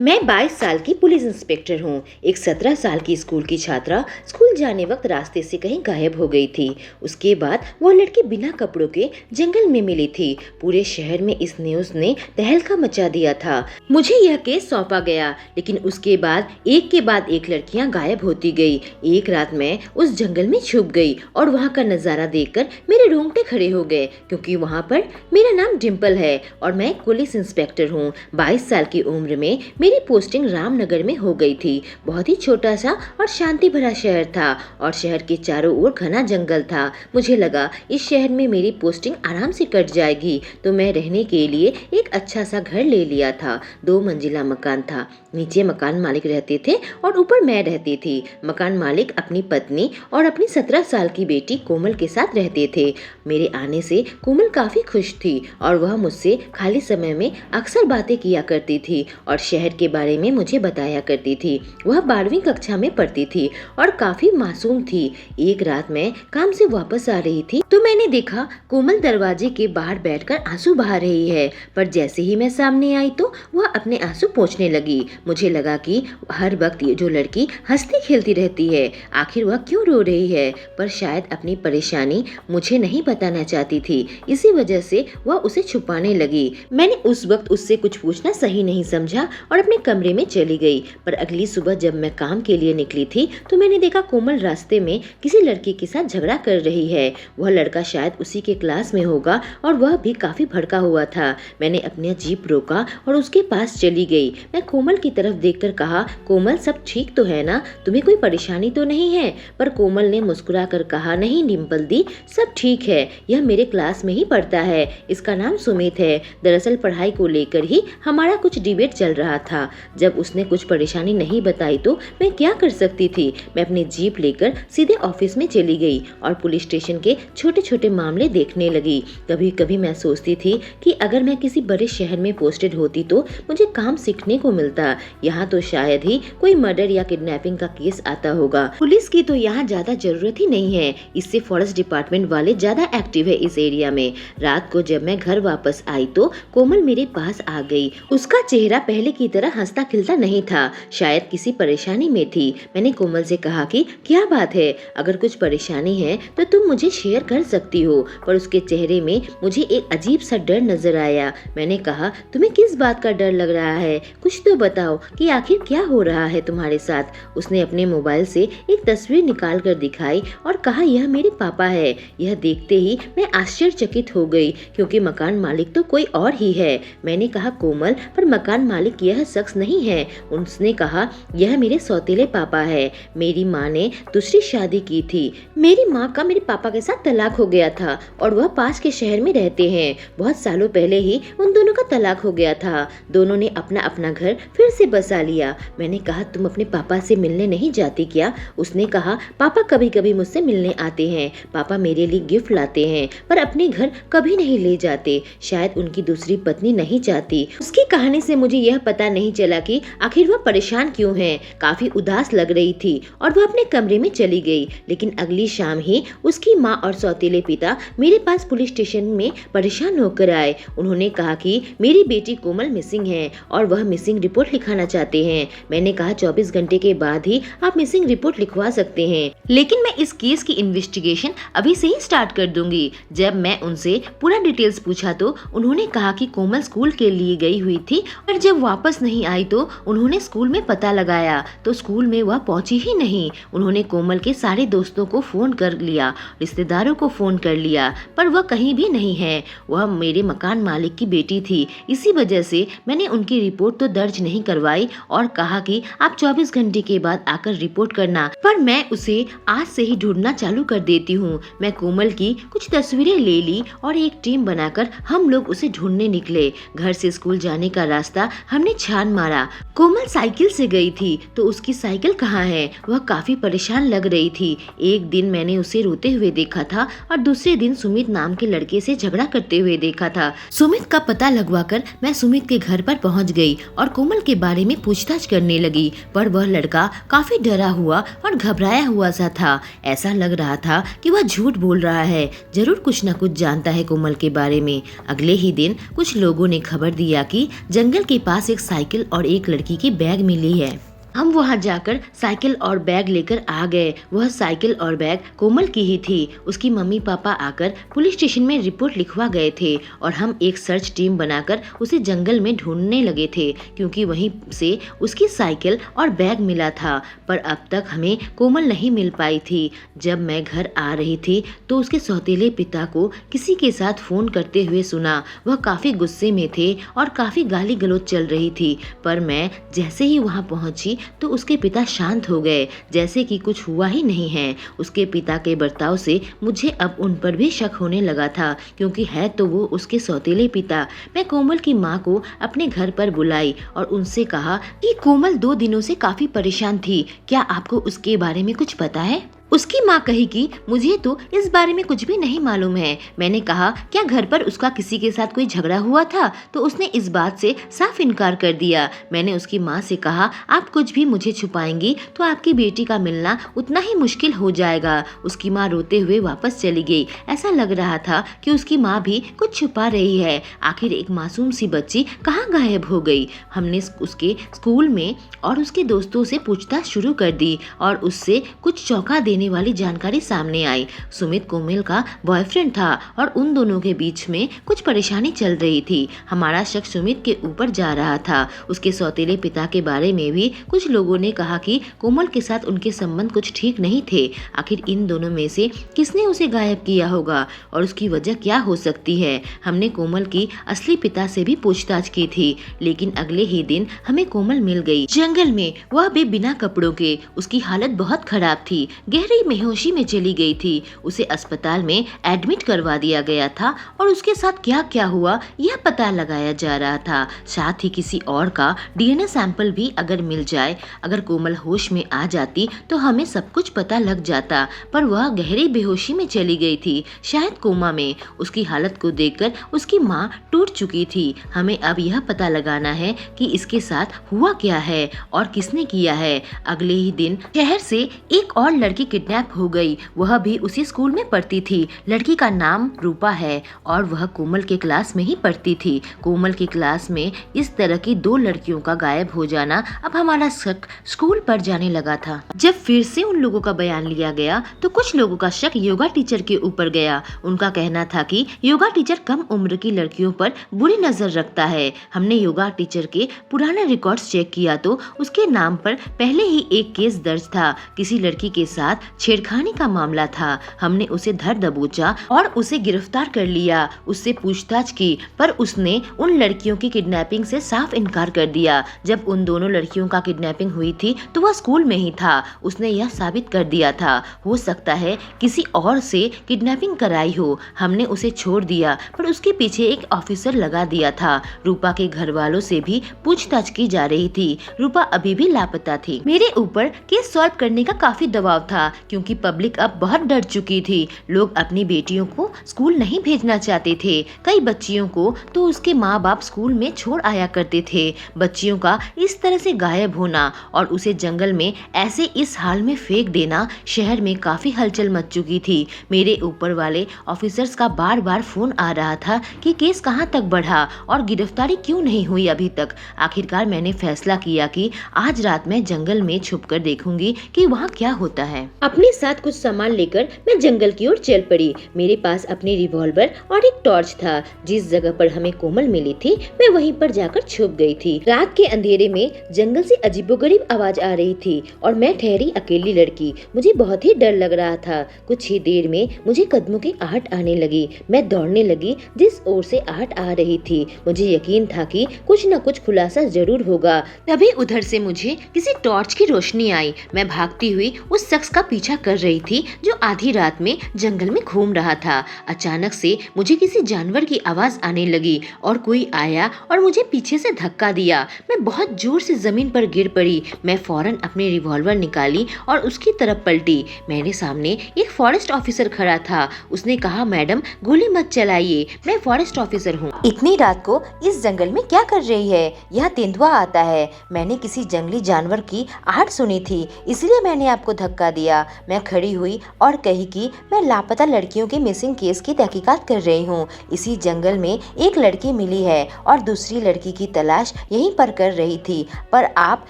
मैं 22 साल की पुलिस इंस्पेक्टर हूँ। एक 17 साल की स्कूल की छात्रा स्कूल जाने वक्त रास्ते से कहीं गायब हो गई थी। उसके बाद वो लड़की बिना कपड़ों के जंगल में मिली थी। पूरे शहर में इस न्यूज़ ने तहलका मचा दिया था। मुझे यह केस सौंपा गया, लेकिन उसके बाद के बाद एक लड़कियां गायब होती गई। एक रात मैं उस जंगल में छुप गई और वहाँ का नज़ारा देखकर मेरे रोंगटे खड़े हो गए, क्योंकि वहाँ पर मेरा नाम डिम्पल है और मैं पुलिस इंस्पेक्टर हूँ। 22 साल की उम्र में मेरी पोस्टिंग रामनगर में हो गई थी। बहुत ही छोटा सा और शांति भरा शहर था और शहर के चारों ओर घना जंगल था। मुझे लगा इस शहर में मेरी पोस्टिंग आराम से कट जाएगी, तो मैं रहने के लिए एक अच्छा सा घर ले लिया था। 2 मंजिला मकान था। नीचे मकान मालिक रहते थे और ऊपर मैं रहती थी। मकान मालिक अपनी पत्नी और अपनी 17 साल की बेटी कोमल के साथ रहते थे। मेरे आने से कोमल काफी खुश थी और वह मुझसे खाली समय में अक्सर बातें किया करती थी और शहर के बारे में मुझे बताया करती थी। वह 12वीं कक्षा में पढ़ती थी और काफी मासूम थी। एक रात मैं काम से वापस आ रही थी तो मैंने देखा कोमल दरवाजे के बाहर बैठकर आंसू बहा रही है, पर जैसे ही मैं सामने आई तो वह अपने आंसू पोंछने लगी। मुझे लगा कि हर वक्त ये जो लड़की हंसती खेलती रहती है, आखिर वह क्यों रो रही है, पर शायद अपनी परेशानी मुझे नहीं बताना चाहती थी, इसी वजह से वह उसे छुपाने लगी। मैंने उस वक्त उससे कुछ पूछना सही नहीं समझा और अपने कमरे में चली गई। पर अगली सुबह जब मैं काम के लिए निकली थी तो मैंने देखा कोमल रास्ते में किसी लड़के के साथ झगड़ा कर रही है। वह लड़का शायद उसी के क्लास में होगा और वह भी काफी भड़का हुआ था। मैंने अपना जीप रोका और उसके पास चली गई। मैं कोमल की तरफ देखकर कहा, कोमल सब ठीक तो है ना, तुम्हें कोई परेशानी तो नहीं है? पर कोमल ने मुस्कुरा कर कहा, नहीं डिम्पल दी, सब ठीक है, यह मेरे क्लास में ही पढ़ता है, इसका नाम सुमित है। दरअसल पढ़ाई को लेकर ही हमारा कुछ डिबेट चल रहा था। जब उसने कुछ परेशानी नहीं बताई तो मैं क्या कर सकती थी। मैं अपनी जीप लेकर सीधे ऑफिस में चली गई और पुलिस स्टेशन के छोटे छोटे मामले देखने लगी। कभी कभी मैं सोचती थी कि अगर मैं किसी बड़े शहर में पोस्टेड होती तो मुझे काम सीखने को मिलता। यहाँ तो शायद ही कोई मर्डर या किडनैपिंग का केस आता होगा। पुलिस की तो यहाँ ज्यादा जरूरत ही नहीं है, इससे फॉरेस्ट डिपार्टमेंट वाले ज्यादा एक्टिव है इस एरिया में। रात को जब मैं घर वापस आई तो कोमल मेरे पास आ गई। उसका चेहरा पहले की तरह हंसता खिलता नहीं था, शायद किसी परेशानी में थी। मैंने कोमल से कहा कि क्या बात है, अगर कुछ परेशानी है तो तुम मुझे शेयर कर सकती हो। पर उसके चेहरे में मुझे एक अजीब सा डर नजर आया। मैंने कहा, तुम्हें किस बात का डर लग रहा है, कुछ तो बताओ कि आखिर क्या हो रहा है तुम्हारे साथ। उसने अपने मोबाइल से एक तस्वीर निकाल कर दिखाई और कहा, यह मेरे पापा है। यह देखते ही मैं आश्चर्यचकित हो गई, क्योंकि मकान मालिक तो कोई और ही है। मैंने कहा, कोमल पर मकान मालिक यह शख्स नहीं है। उसने कहा, यह मेरे सौतेले पापा है। मेरी माँ ने दूसरी शादी की थी। मेरी माँ का मेरे पापा के साथ तलाक हो गया था और वह पास के शहर में रहते हैं। बहुत सालों पहले ही उन दोनों का तलाक हो गया था। दोनों ने अपना अपना घर फिर से बसा लिया। मैंने कहा, तुम अपने पापा से मिलने नहीं जाती क्या? उसने कहा, पापा कभी कभी मुझसे मिलने आते हैं। पापा मेरे लिए गिफ्ट लाते हैं, पर अपने घर कभी नहीं ले जाते। शायद उनकी दूसरी पत्नी नहीं चाहती। उसकी कहानी से मुझे यह पता नहीं चला कि आखिर वह परेशान क्यों है। काफी उदास लग रही थी और वह अपने कमरे में चली गई। लेकिन अगली शाम ही उसकी माँ और सौतेले पिता मेरे पास पुलिस स्टेशन में परेशान होकर आए। उन्होंने कहा कि मेरी बेटी कोमल मिसिंग है और वह मिसिंग रिपोर्ट लिखाना चाहते हैं। मैंने कहा, 24 घंटे के बाद ही आप मिसिंग रिपोर्ट लिखवा सकते हैं, लेकिन मैं इस केस की इन्वेस्टिगेशन अभी से ही स्टार्ट कर दूंगी। जब मैं उनसे पूरा डिटेल्स पूछा तो उन्होंने कहा कि कोमल स्कूल के लिए गई हुई थी और जब वापस नहीं आई तो उन्होंने स्कूल में पता लगाया तो स्कूल में वह पहुंची ही नहीं। उन्होंने कोमल के सारे दोस्तों को फोन कर लिया, रिश्तेदारों को फोन कर लिया, पर वह कहीं भी नहीं है। वह मेरे मकान मालिक की बेटी थी, इसी वजह से मैंने उनकी रिपोर्ट तो दर्ज नहीं करवाई और कहा कि आप 24 घंटे के बाद आकर रिपोर्ट करना, पर मैं उसे आज से ही ढूंढना चालू कर देती हूँ। मैं कोमल की कुछ तस्वीरें ले ली और एक टीम बनाकर हम लोग उसे ढूंढने निकले। घर से स्कूल जाने का रास्ता हमने छान मारा। कोमल साइकिल से गई थी तो उसकी साइकिल कहाँ है? वह काफी परेशान लग रही थी। एक दिन मैंने उसे रोते हुए देखा था और दूसरे दिन सुमित नाम के लड़के से झगड़ा करते हुए देखा था। सुमित का पता लगवाकर मैं सुमित के घर पर पहुंच गई और कोमल के बारे में पूछताछ करने लगी, पर वह लड़का काफी डरा हुआ और घबराया हुआ सा था। ऐसा लग रहा था कि वह झूठ बोल रहा है, जरूर कुछ न कुछ जानता है कोमल के बारे में। अगले ही दिन कुछ लोगों ने खबर दिया कि जंगल के पास एक साइकिल साइकिल और एक लड़की की बैग मिली है। हम वहां जाकर साइकिल और बैग लेकर आ गए। वह साइकिल और बैग कोमल की ही थी। उसकी मम्मी पापा आकर पुलिस स्टेशन में रिपोर्ट लिखवा गए थे और हम एक सर्च टीम बनाकर उसे जंगल में ढूंढने लगे थे, क्योंकि वहीं से उसकी साइकिल और बैग मिला था। पर अब तक हमें कोमल नहीं मिल पाई थी। जब मैं घर आ रही थी तो उसके सौतेले पिता को किसी के साथ फोन करते हुए सुना। वह काफी गुस्से में थे और काफी गाली गलौज चल रही थी। पर मैं जैसे ही वहां पहुंची तो उसके पिता शांत हो गए, जैसे कि कुछ हुआ ही नहीं है। उसके पिता के बर्ताव से मुझे अब उन पर भी शक होने लगा था, क्योंकि है तो वो उसके सौतेले पिता। मैं कोमल की माँ को अपने घर पर बुलाई और उनसे कहा कि कोमल 2 दिनों से काफी परेशान थी, क्या आपको उसके बारे में कुछ पता है? उसकी माँ कही कि मुझे तो इस बारे में कुछ भी नहीं मालूम है। मैंने कहा, क्या घर पर उसका किसी के साथ कोई झगड़ा हुआ था? तो उसने इस बात से साफ इनकार कर दिया। मैंने उसकी माँ से कहा, आप कुछ भी मुझे छुपाएंगी तो आपकी बेटी का मिलना उतना ही मुश्किल हो जाएगा। उसकी माँ रोते हुए वापस चली गई। ऐसा लग रहा था कि उसकी माँ भी कुछ छुपा रही है। आखिर एक मासूम सी बच्ची कहाँ गायब हो गई? हमने उसके स्कूल में और उसके दोस्तों से पूछताछ शुरू कर दी और उससे कुछ चौंका देने वाली जानकारी सामने आई। सुमित कोमल का बॉयफ्रेंड था और उन दोनों के बीच में कुछ परेशानी चल रही थी। हमारा शक सुमित के ऊपर जा रहा था। उसके सौतेले पिता के बारे में भी कुछ लोगों ने कहा कि कोमल के साथ उनके संबंध कुछ ठीक नहीं थे। आखिर इन दोनों में से किसने उसे गायब किया होगा और उसकी वजह क्या हो सकती है? हमने कोमल की असली पिता से भी पूछताछ की थी, लेकिन अगले ही दिन हमें कोमल मिल गई, जंगल में, वह भी बिना कपड़ों के। उसकी हालत बहुत खराब थी, गहरी बेहोशी में चली गई थी। उसे अस्पताल में एडमिट करवा दिया गया था और उसके साथ क्या क्या हुआ यह पता लगाया जा रहा था। साथ ही किसी और का डीएनए सैंपल भी अगर मिल जाए, अगर कोमल होश में आ जाती तो हमें सब कुछ पता लग जाता। पर वह गहरी बेहोशी में चली गई थी, शायद कोमा में। उसकी हालत को देखकर उसकी माँ टूट चुकी थी। हमें अब यह पता लगाना है कि इसके साथ हुआ क्या है और किसने किया है। अगले ही दिन शहर से एक और लड़की किडनैप हो गई। वह भी उसी स्कूल में पढ़ती थी। लड़की का नाम रूपा है और वह कोमल के क्लास में ही पढ़ती थी। कोमल की क्लास में इस तरह की 2 लड़कियों का गायब हो जाना अब हमारा शक स्कूल पर जाने लगा था। जब फिर से उन लोगों का बयान लिया गया तो कुछ लोगों का शक योगा टीचर के ऊपर गया। उनका कहना था कि योगा टीचर कम उम्र की लड़कियों पर बुरी नजर रखता है। हमने योगा टीचर के पुराने रिकॉर्ड्स चेक किया तो उसके नाम पर पहले ही एक केस दर्ज था। किसी लड़की के साथ छेड़खानी का मामला था। हमने उसे धर दबोचा और उसे गिरफ्तार कर लिया। उससे पूछताछ की, पर उसने उन लड़कियों की किडनैपिंग से साफ इनकार कर दिया। जब उन दोनों लड़कियों का किडनैपिंग हुई थी तो वह स्कूल में ही था। उसने यह साबित कर दिया था। हो सकता है किसी और से किडनैपिंग कराई हो। हमने उसे छोड़ दिया, पर उसके पीछे एक ऑफिसर लगा दिया था। रूपा के घर वालों से भी पूछताछ की जा रही थी। रूपा अभी भी लापता थी। मेरे ऊपर केस सॉल्व करने का काफी दबाव था, क्योंकि पब्लिक अब बहुत डर चुकी थी। लोग अपनी बेटियों को स्कूल नहीं भेजना चाहते थे। कई बच्चियों को तो उसके माँ बाप स्कूल में छोड़ आया करते थे। बच्चियों का इस तरह से गायब होना और उसे जंगल में ऐसे इस हाल में फेंक देना, शहर में काफी हलचल मच चुकी थी। मेरे ऊपर वाले ऑफिसर्स का बार बार फोन आ रहा था कि केस कहाँ तक बढ़ा और गिरफ्तारी क्यों नहीं हुई अभी तक। आखिरकार मैंने फैसला किया कि आज रात मैं जंगल में छुपकर देखूंगी कि वहाँ क्या होता है। अपने साथ कुछ सामान लेकर मैं जंगल की ओर चल पड़ी। मेरे पास अपनी रिवॉल्वर और एक टॉर्च था। जिस जगह पर हमें कोमल मिली थी मैं वहीं पर जाकर छुप गई थी। रात के अंधेरे में जंगल से अजीबोगरीब आवाज आ रही थी और मैं ठहरी अकेली लड़की। मुझे बहुत ही डर लग रहा था। कुछ ही देर में मुझे कदमों की आहट आने लगी। मैं दौड़ने लगी जिस ओर से आहट आ रही थी। मुझे यकीन था कि कुछ न कुछ खुलासा जरूर होगा। तभी उधर से मुझे किसी टॉर्च की रोशनी आई। मैं भागती हुई उस शख्स का पीछा कर रही थी जो आधी रात में जंगल में घूम रहा था। अचानक से मुझे किसी जानवर की आवाज आने लगी और कोई आया और मुझे पीछे से धक्का दिया। मैं बहुत जोर से जमीन पर गिर पड़ी। मैं फौरन अपनी रिवॉल्वर निकाली और उसकी तरफ पलटी। मेरे सामने एक फॉरेस्ट ऑफिसर खड़ा था। उसने कहा, मैडम गोली मत चलाइए, मैं फॉरेस्ट ऑफिसर हूँ। इतनी रात को इस जंगल में क्या कर रही है? यहाँ तेंदुआ आता है। मैंने किसी जंगली जानवर की आहट सुनी थी, इसलिए मैंने आपको धक्का दिया। गया। मैं खड़ी हुई और कही कि मैं लापता लड़कियों के मिसिंग केस की तहकीकात कर रही हूँ। इसी जंगल में एक लड़की मिली है और दूसरी लड़की की तलाश यहीं पर कर रही थी। पर आप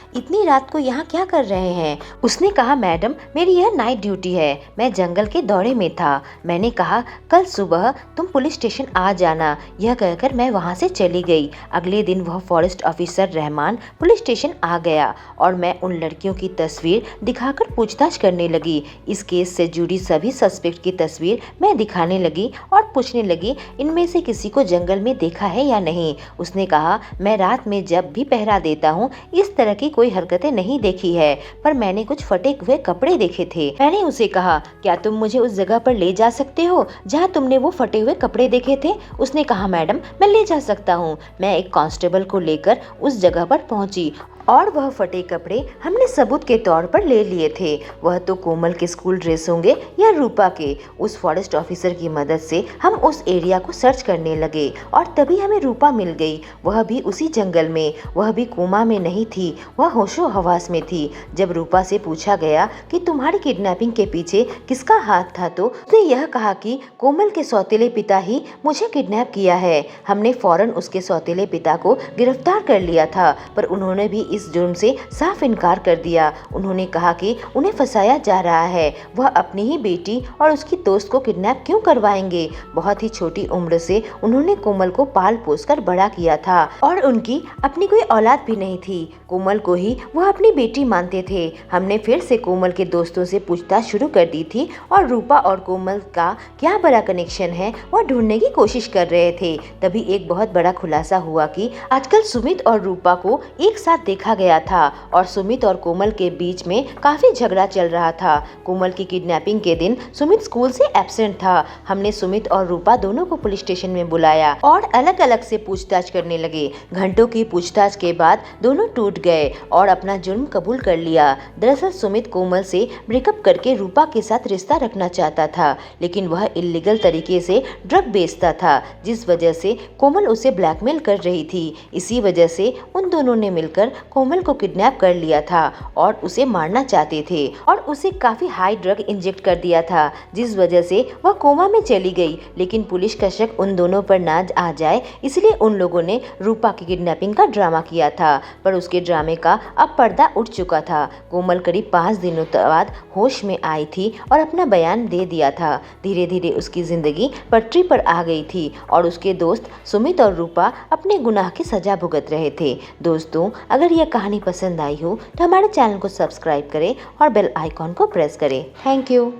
इतनी रात को यहाँ क्या कर रहे हैं? उसने कहा, मैडम मेरी यह नाइट ड्यूटी है, मैं जंगल के दौरे में था। मैंने कहा, कल सुबह तुम पुलिस स्टेशन आ जाना। यह कहकर मैं वहाँ से चली गई। अगले दिन वह forest officer Rahman police station आ गया और मैं उन लड़कियों की तस्वीर दिखाकर पूछताछ करने लगी। इस केस से जुड़ी सभी सस्पेक्ट की तस्वीर मैं दिखाने लगी और पूछने लगी, इनमें से किसी को जंगल में देखा है या नहीं। उसने कहा, मैं रात में जब भी पहरा देता हूँ इस तरह की कोई हरकतें नहीं देखी है, पर मैंने कुछ फटे हुए कपड़े देखे थे। मैंने उसे कहा, क्या तुम मुझे उस जगह पर ले जा सकते हो जहाँ तुमने वो फटे हुए कपड़े देखे थे? उसने कहा, मैडम मैं ले जा सकता हूँ। मैं एक कांस्टेबल को लेकर उस जगह पर पहुंची और वह फटे कपड़े हमने सबूत के तौर पर ले लिए थे। वह तो कोमल के स्कूल ड्रेस होंगे या रूपा के। उस फॉरेस्ट ऑफिसर की मदद से हम उस एरिया को सर्च करने लगे और तभी हमें रूपा मिल गई। वह भी उसी जंगल में। वह भी कोमा में नहीं थी, वह होशो हवास में थी। जब रूपा से पूछा गया कि तुम्हारी किडनैपिंग के पीछे किसका हाथ था तो उसने यह कहा कि कोमल के सौतेले पिता ही मुझे किडनैप किया है। हमने फौरन उसके सौतेले पिता को गिरफ्तार कर लिया था, पर उन्होंने भी इस जुर्म से साफ इनकार कर दिया। उन्होंने कहा कि उन्हें फंसाया जा रहा है। वह अपनी ही बेटी और उसकी दोस्त को किडनैप क्यों करवाएंगे? बहुत ही छोटी उम्र से उन्होंने कोमल को पाल पोस कर बड़ा किया था और उनकी अपनी कोई औलाद भी नहीं थी। कोमल को ही वह अपनी बेटी मानते थे। हमने फिर से कोमल के दोस्तों से पूछताछ शुरू कर दी थी और रूपा और कोमल का क्या बड़ा कनेक्शन है वह ढूंढने की कोशिश कर रहे थे। तभी एक बहुत बड़ा खुलासा हुआ कि आजकल सुमित और रूपा को एक साथ देखा गया था और सुमित और कोमल के बीच में काफी झगड़ा चल रहा था। कोमल की किडनैपिंग के दिन सुमित स्कूल से एब्सेंट था। हमने सुमित और रूपा दोनों को पुलिस स्टेशन में बुलाया और अलग अलग से पूछताछ करने लगे। घंटों की पूछताछ के बाद दोनों टूट गए और अपना जुर्म कबूल कर लिया। दरअसल सुमित कोमल से ब्रेकअप करके रूपा के साथ रिश्ता रखना चाहता था, लेकिन वह इल्लीगल तरीके से ड्रग बेचता था, जिस वजह से कोमल उसे ब्लैकमेल कर रही थी। इसी वजह से उन दोनों ने मिलकर कोमल को किडनैप कर लिया था और उसे मारना चाहते थे और उसे काफी हाई ड्रग इंजेक्ट कर दिया था, जिस वजह से वह कोमा में चली गई। लेकिन पुलिस का शक उन दोनों पर ना आ जाए इसलिए उन लोगों ने रूपा की किडनैपिंग का ड्रामा किया था, पर उसके ड्रामे का अब पर्दा उठ चुका था। कोमल करीब 5 दिनों बाद होश में आई थी और अपना बयान दे दिया था। धीरे धीरे उसकी जिंदगी पटरी पर आ गई थी और उसके दोस्त सुमित और रूपा अपने गुनाह की सजा भुगत रहे थे। दोस्तों, अगर यह कहानी पसंद आई हो तो हमारे चैनल को सब्सक्राइब करें और बेल आइकॉन को प्रेस करें। Thank you.